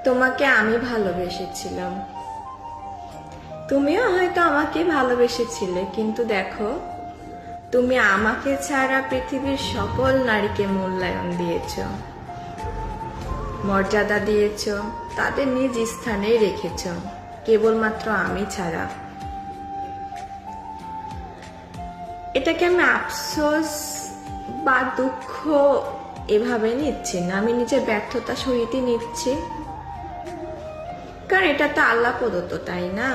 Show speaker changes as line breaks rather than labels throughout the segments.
তোমাকে আমি ভালোবেসেছিলাম, তুমিও হয়তো আমাকে ভালোবেসেছিলে, কিন্তু দেখো, তুমি আমাকে ছাড়া পৃথিবীর সকল নারীকে মূল্যায়ন দিয়েছ, মর্যাদা দিয়েছ, তাদের নিজ স্থানে রেখেছ, কেবলমাত্র আমি ছাড়া। এটাকে আমি আফসোস বা দুঃখ এভাবে নিচ্ছি না, আমি নিজের ব্যর্থতা সহিতই নিচ্ছি, কারণ এটা তো আল্লাহ প্রদত্ত, তাই না?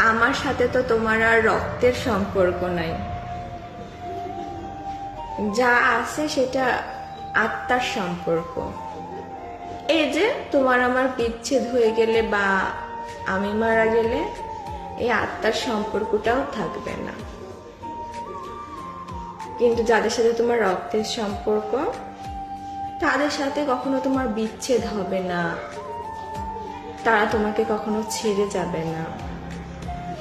আমার সাথে তো তোমার আর রক্তের সম্পর্ক নাই, যা আছে সেটা আত্মার সম্পর্ক। এই যে তোমার আমার বিচ্ছেদ হয়ে গেলে বা আমি মারা গেলে এই আত্মার সম্পর্কটাও থাকবে না, কিন্তু যাদের সাথে তোমার রক্তের সম্পর্ক তাদের সাথে কখনো তোমার বিচ্ছেদ হবে না, তারা তোমাকে কখনো ছেড়ে যাবে না,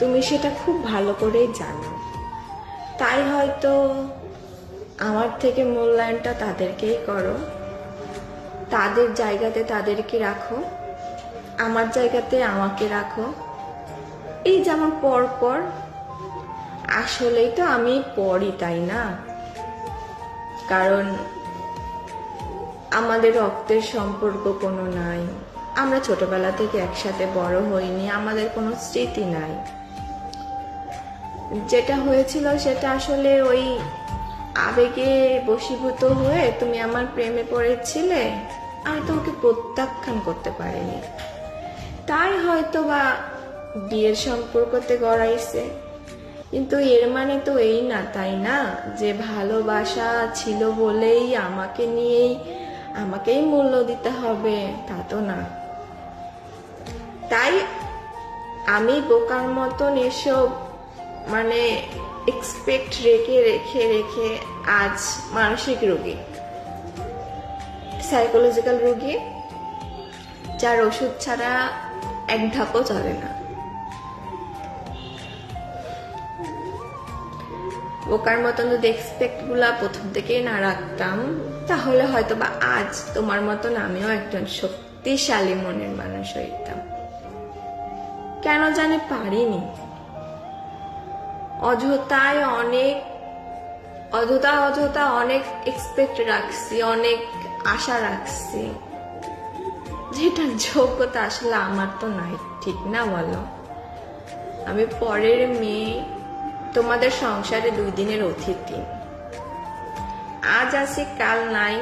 তুমি সেটা খুব ভালো করেই জানো। তাই হয়তো আমার থেকে মূল্যায়নটা তাদেরকেই করো, তাদের জায়গাতে তাদেরকে রাখো, আমার জায়গাতে আমাকে রাখো। এই যেমন পর পর, আসলেই তো আমি পরই, তাই না? কারণ আমাদের রক্তের সম্পর্ক কোনো নাই, আমরা ছোটবেলা থেকে একসাথে বড় হইনি, আমাদের কোনো স্মৃতি নাই। যেটা হয়েছিল সেটা আসলে ওই আবেগে বশীভূত হয়ে তুমি আমার প্রেমে পড়েছিলে, আমি তোমাকে প্রত্যাখ্যান করতে পারিনি, তাই হয়তো বা বিয়ের সম্পর্কতে গড়াইছে। কিন্তু এর মানে তো এই না, তাই না, যে ভালোবাসা ছিল বলেই আমাকেই মূল্য দিতে হবে, তা তো না। তাই আমি বোকার মতন এসব মানে এক্সপেক্ট রেখে রেখে আজ মানসিক রোগী, সাইকোলজিক্যাল রোগী, যার ওষুধ ছাড়া এক ধাপও চলে না। বোকার মতন যদি এক্সপেক্ট গুলা প্রথম থেকেই না রাখতাম, তাহলে হয়তো বা আজ তোমার মতন আমিও একজন শক্তিশালী মনের মানুষ হইতাম। কেন জানি পারিনি, অযথা অনেক এক্সপেক্ট রাখছি, অনেক আশা রাখছি, যেটার যোগ্যতা আসলে আমার তো নাই, ঠিক না বলো? আমি পরের মেয়ে, তোমাদের সংসারে 2 দিনের অতিথি, আজ আছি কাল নাই।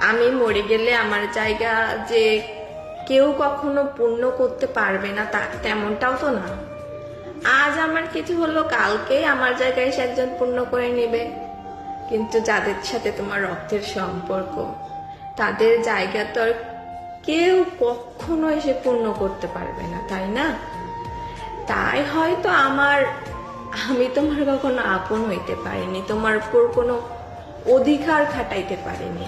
আমি মরে গেলে আমার জায়গা যে কেউ কখনো পূর্ণ করতে পারবে না, তেমনটাও তো না। আজ আমার কিছু হলো, কালকে আমার জায়গায় এসে একজন পূর্ণ করে নেবে, কিন্তু যাদের সাথে তোমার রক্তের সম্পর্ক তাদের জায়গা তো আর কেউ কখনো এসে পূর্ণ করতে পারবে না, তাই না? তাই হয়তো আমি তোমার কখনো আপন হইতে পারিনি, তোমার উপর কোনো অধিকার খাটাইতে পারিনি।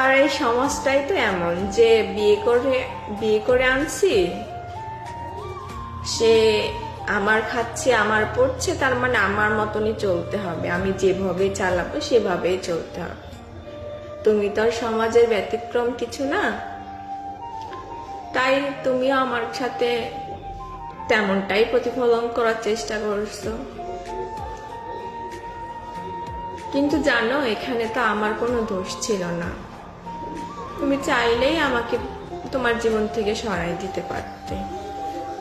আর এই সমাজটাই তো এমন যে বিয়ে করে আনছি, সে আমার খাচ্ছে, আমার পড়ছে, তার মানে আমার মতনই চলতে হবে, আমি যেভাবে চালাবো সেভাবেই চলতে হবে। তুমি তো আর সমাজের ব্যতিক্রম কিছু না, তাই তুমিও আমার সাথে তেমনটাই প্রতিফলন করার চেষ্টা করছো। কিন্তু জানো, এখানে তো আমার কোনো দোষ ছিল না, তুমি চাইলেই আমাকে তোমার জীবন থেকে সরাই দিতে পারতে,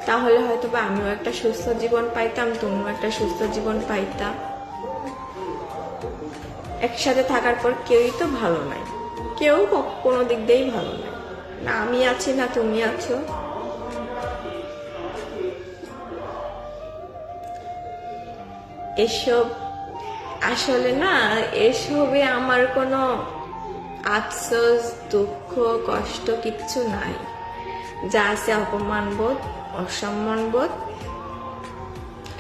তাহলে হয়তো বা আমিও একটা সুস্থ জীবন পাইতাম, তুমিও একটা সুস্থ জীবন পাইতা। একসাথে থাকার পর কেউই তো ভালো নাই, কেউ কোনো দিক দিয়েই ভালো নাই, না আমি আছি না তুমি আছো। এসব আসলে না, এসবে আমার কোনো আফসোস, দুঃখ, কষ্ট কিচ্ছু নাই, যা আছে অপমান বোধ, অসম্মান বোধ,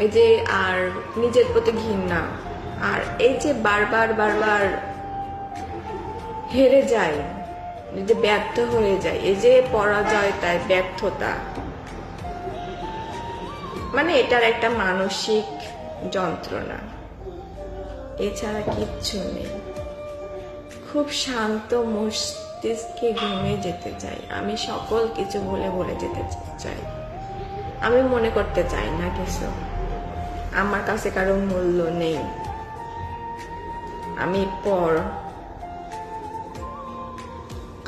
এই যে আর নিজের প্রতি ঘৃণা, আর এই যে বারবার হেরে যায়, যে ব্যর্থ হয়ে যায়, এই যে পরাজয়, তাই ব্যর্থতা, মানে এটার একটা মানসিক যন্ত্রণা। এছাড়া কিচ্ছু নেই। খুব শান্ত মস্তিষ্কে ঘুমিয়ে যেতে চাই, আমি সকল কিছু বলে বলে যেতে চাই। আমি মনে করতে চাই না কিছু, আমার কাছে কারো মূল্য নেই, আমি পর।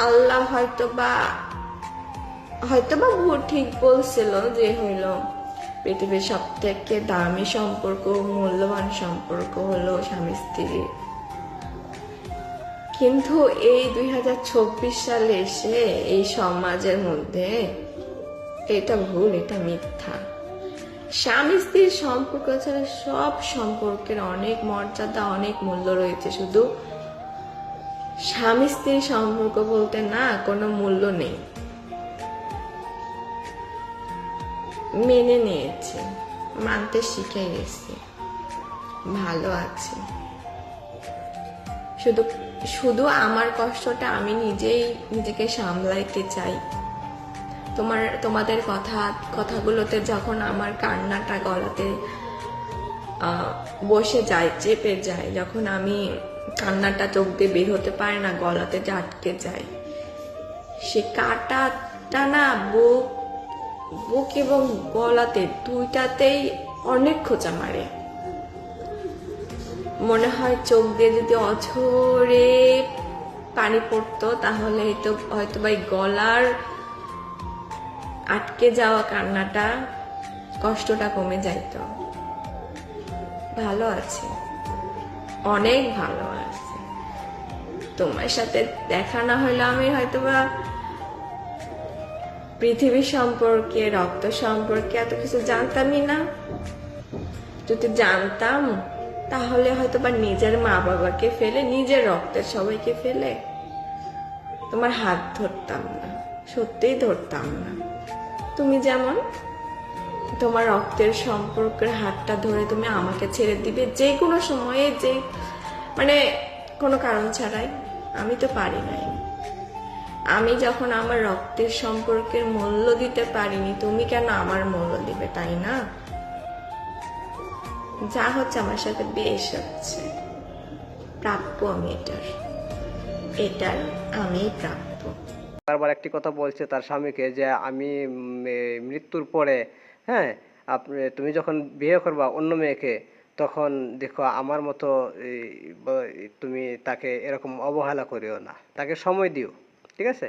আল্লাহ হয়তোবা ভুল ঠিক বলছিল যে হইল পৃথিবীর সব থেকে দামি সম্পর্ক, মূল্যবান সম্পর্ক হলো স্বামী স্ত্রী। কিন্তু এই 2026 সালে এসে এই সমাজের মধ্যে এটা ভুল, এটা মিথ্যা। স্বামী স্ত্রীর সম্পর্ক ছাড়া সব সম্পর্কের অনেক মর্যাদা, অনেক মূল্য রয়েছে। শুধু স্বামী স্ত্রীর সম্পর্ক বলতে না কোনো মূল্য নেই। মেনে নিয়েছি, মানতে শিখে গেছি, ভালো আছি। শুধু শুধু আমার কষ্টটা আমি নিজেকে সামলাইতে চাই। তোমাদের কথাগুলোতে যখন আমার কান্নাটা গলাতে বসে যায়, চেপে যায়, যখন আমি কান্নাটা চোখ দিয়ে বের হতে পারে না, গলাতে যে আটকে যায়, সে কাটাটা না বুক এবং গলাতে দুইটাতেই অনেক খোঁচা মারে। মনে হয় চোখ দিয়ে যদি অঝরে পানি পড়তো তাহলে হয়তো বা গলার আটকে যাওয়া কান্নাটা, কষ্টটা কমে যাইতো। ভালো আছি, অনেক ভালো আছি। তোমার সাথে দেখা না হইলে আমি হয়তোবা পৃথিবী সম্পর্কে, রক্ত সম্পর্কে এত কিছু জানতামই না। যদি জানতাম তাহলে হয়তোবা নিজের মা বাবাকে ফেলে, নিজের রক্তের সবাইকে ফেলে তোমার হাত ধরতাম না, সত্যিই ধরতাম না। তুমি যেমন তোমার রক্তের সম্পর্কের হাতটা ধরে তুমি আমাকে ছেড়ে দিবে যে কোনো সময়ে, মানে কোনো কারণ ছাড়াই। আমি তো পারি নাই। আমি যখন আমার রক্তের সম্পর্কের মূল্য দিতে পারিনি, তুমি কেন আমার মূল্য দিবে, তাই না? যা হচ্ছে আমার সাথে বেশ হচ্ছে, প্রাপ্য আমি এটার আমি প্রাপ্য।
বারবার একটি কথা বলছে তার স্বামীকে যে আমি মৃত্যুর পরে, হ্যাঁ, তুমি যখন বিয়ে করবা অন্য মেয়েকে, তখন দেখো আমার মতো তুমি তাকে এরকম অবহেলা করিও না, তাকে সময় দিও, ঠিক আছে?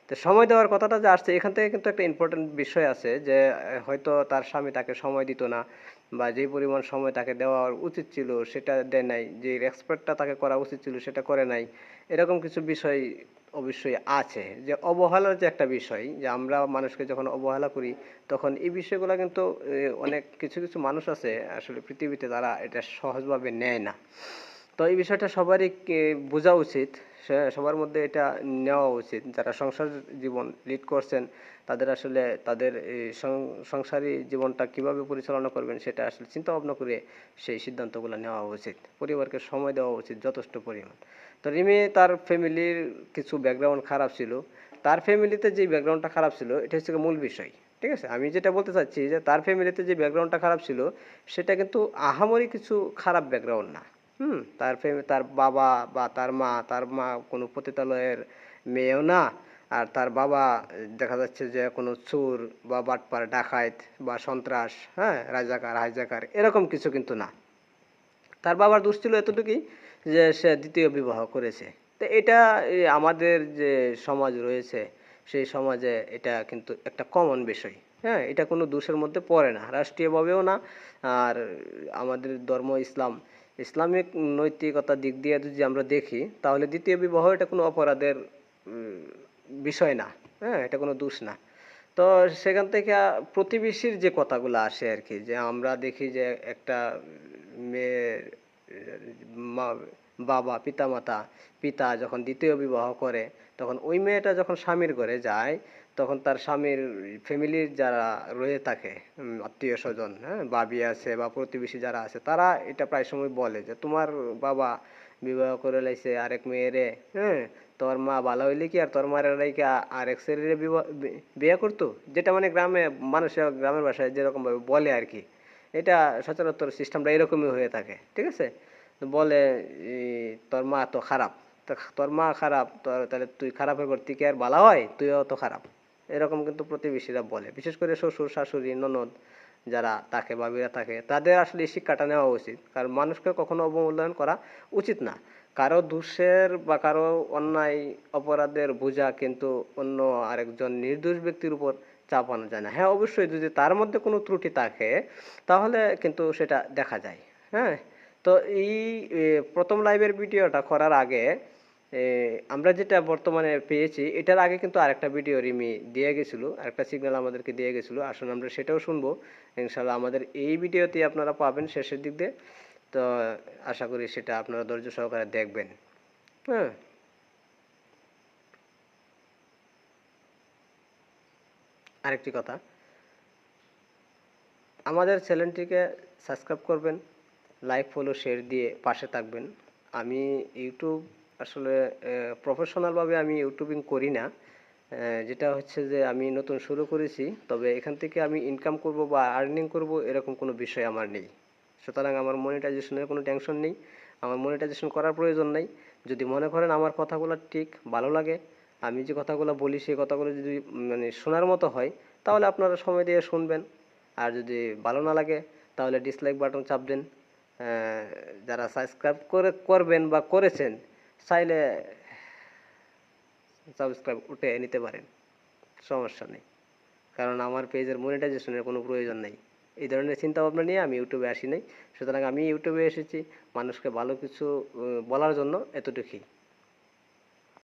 তো সময় দেওয়ার কথাটা যে আসছে, এখান থেকে কিন্তু একটা ইম্পর্টেন্ট বিষয় আছে যে হয়তো তার স্বামী তাকে সময় দিত না, বা যে পরিমাণ সময় তাকে দেওয়ার উচিত ছিল সেটা দেয় নাই, যে রেসপেক্টটা তাকে করা উচিত ছিল সেটা করে নাই। এরকম কিছু বিষয় অবশ্যই আছে, যে অবহেলার যে একটা বিষয়, যে আমরা মানুষকে যখন অবহেলা করি তখন এই বিষয়গুলো কিন্তু অনেক কিছু কিছু মানুষ আছে আসলে পৃথিবীতে, তারা এটা সহজভাবে নেয় না। তো এই বিষয়টা সবারই বোঝা উচিত, সবার মধ্যে এটা নেওয়া উচিত। যারা সংসার জীবন লিড করছেন তাদের আসলে তাদের এই সংসারী জীবনটা কিভাবে পরিচালনা করবেন সেটা আসলে চিন্তা ভাবনা করে সেই সিদ্ধান্তগুলো নেওয়া উচিত। পরিবারকে সময় দেওয়া উচিত যথেষ্ট পরিমাণ। তো রিমি তার ফ্যামিলির কিছু ব্যাকগ্রাউন্ড খারাপ ছিল, তার ফ্যামিলিতে যে ব্যাকগ্রাউন্ডটা খারাপ ছিল এটা হচ্ছে মূল বিষয়, ঠিক আছে? আমি যেটা বলতে চাচ্ছি যে তার ফ্যামিলিতে যে ব্যাকগ্রাউন্ডটা খারাপ ছিল সেটা কিন্তু আহামরি কিছু খারাপ ব্যাকগ্রাউন্ড না। তার বাবা বা তার মা কোনো পতিতালয়ের মেয়েও না, আর তার বাবা দেখা যাচ্ছে যে কোনো চোর বা বাটপার, ডাকাত বা সন্ত্রাস, হ্যাঁ, রাজাকার হাইজাকার এরকম কিছু কিন্তু না। তার বাবার দোষ ছিল এতটুকুই যে সে দ্বিতীয় বিবাহ করেছে। তো এটা আমাদের যে সমাজ রয়েছে সেই সমাজে এটা কিন্তু একটা কমন বিষয়। হ্যাঁ, এটা কোনো দোষের মধ্যে পড়ে না, রাষ্ট্রীয়ভাবেও না। আর আমাদের ধর্ম ইসলামিক নৈতিকতার দিক দিয়ে যদি আমরা দেখি তাহলে দ্বিতীয় বিবাহ এটা কোনো অপরাধের বিষয় না। হ্যাঁ, এটা কোনো দোষ না। তো সেখান থেকে প্রতিবেশীর যে কথাগুলো আসে আর কি, যে আমরা দেখি যে একটা মেয়ের বাবা পিতা যখন দ্বিতীয় বিবাহ করে তখন ওই মেয়েটা যখন স্বামীর ঘরে যায় তখন তার স্বামীর ফ্যামিলির যারা রয়ে থাকে, আত্মীয় স্বজন, হ্যাঁ, ভাবি আছে বা প্রতিবেশী যারা আছে, তারা এটা প্রায় সময় বলে যে তোমার বাবা বিবাহ করে লাইছে আরেক মেয়েরে, হ্যাঁ, তোর মা ভালো হইলে কি আর তোর মায়ের রাইকে আরেক ছেলেরে বিয়ে করতো, যেটা মানে গ্রামের ভাষায় যেরকম ভাবে বলে আর কি। এটা সচরাচর সিস্টেমটা এরকমই হয়ে থাকে, ঠিক আছে? বলে তোর মা তো খারাপ, তোর মা খারাপ, তাহলে তুই খারাপের ঘর থেকে আর ভালো হয়, তুইও তো খারাপ। এরকম কিন্তু প্রতিবেশীরা বলে, বিশেষ করে শ্বশুর শাশুড়ি ননদ যারা থাকে, ভাবিরা থাকে, তাদের আসলে এই শিক্ষাটা নেওয়া উচিত। কারণ মানুষকে কখনো অবমূল্যায়ন করা উচিত না। কারো দোষের বা কারো অন্যায় অপরাধের বোঝা কিন্তু অন্য আরেকজন নির্দোষ ব্যক্তির উপর চাপানো যায় না। হ্যাঁ, অবশ্যই যদি তার মধ্যে কোনো ত্রুটি থাকে তাহলে কিন্তু সেটা দেখা যায়। হ্যাঁ, তো এই প্রথম লাইভের ভিডিওটা করার আগে আমরা যেটা বর্তমানে পেয়েছি, এটার আগে কিন্তু আরেকটা ভিডিও রিমি দিয়ে গেছিল, আরেকটা সিগন্যাল আমাদেরকে দিয়ে গেছিল। আসুন আমরা সেটাও শুনবো ইনশাল্লাহ। আমাদের এই ভিডিওতে আপনারা পাবেন শেষের দিক দিয়ে। তো আশা করি সেটা আপনারা ধৈর্য সহকারে দেখবেন। হ্যাঁ, আরেকটি কথা, আমাদের চ্যানেলটিকে সাবস্ক্রাইব করবেন, লাইক ফলো শেয়ার দিয়ে পাশে থাকবেন। আমি ইউটিউব আসলে প্রফেশনালভাবে আমি ইউটিউবিং করি না। যেটা হচ্ছে যে আমি নতুন শুরু করেছি, তবে এখান থেকে আমি ইনকাম করব বা আর্নিং করব এরকম কোনো বিষয় আমার নেই। সুতরাং আমার মনিটাইজেশনের কোনো টেনশন নেই, আমার মনিটাইজেশন করার প্রয়োজন নেই। যদি মনে করেন আমার কথাগুলো ঠিক ভালো লাগে, আমি যে কথাগুলো বলি সেই কথাগুলো যদি মানে শোনার মতো হয়, তাহলে আপনারা সময় দিয়ে শুনবেন। আর যদি ভালো না লাগে তাহলে ডিসলাইক বাটন চাপ দেন। যারা সাবস্ক্রাইব করবেন বা করেছেন, চাইলে সাবস্ক্রাইব উঠে নিতে পারেন, সমস্যা নেই। কারণ আমার পেজের মনিটাইজেশনের কোনো প্রয়োজন নেই। এই ধরনের চিন্তা ভাবনা নিয়ে আমি ইউটিউবে আসি নাই। সুতরাং আমি ইউটিউবে এসেছি মানুষকে ভালো কিছু বলার জন্য, এতটুকুই।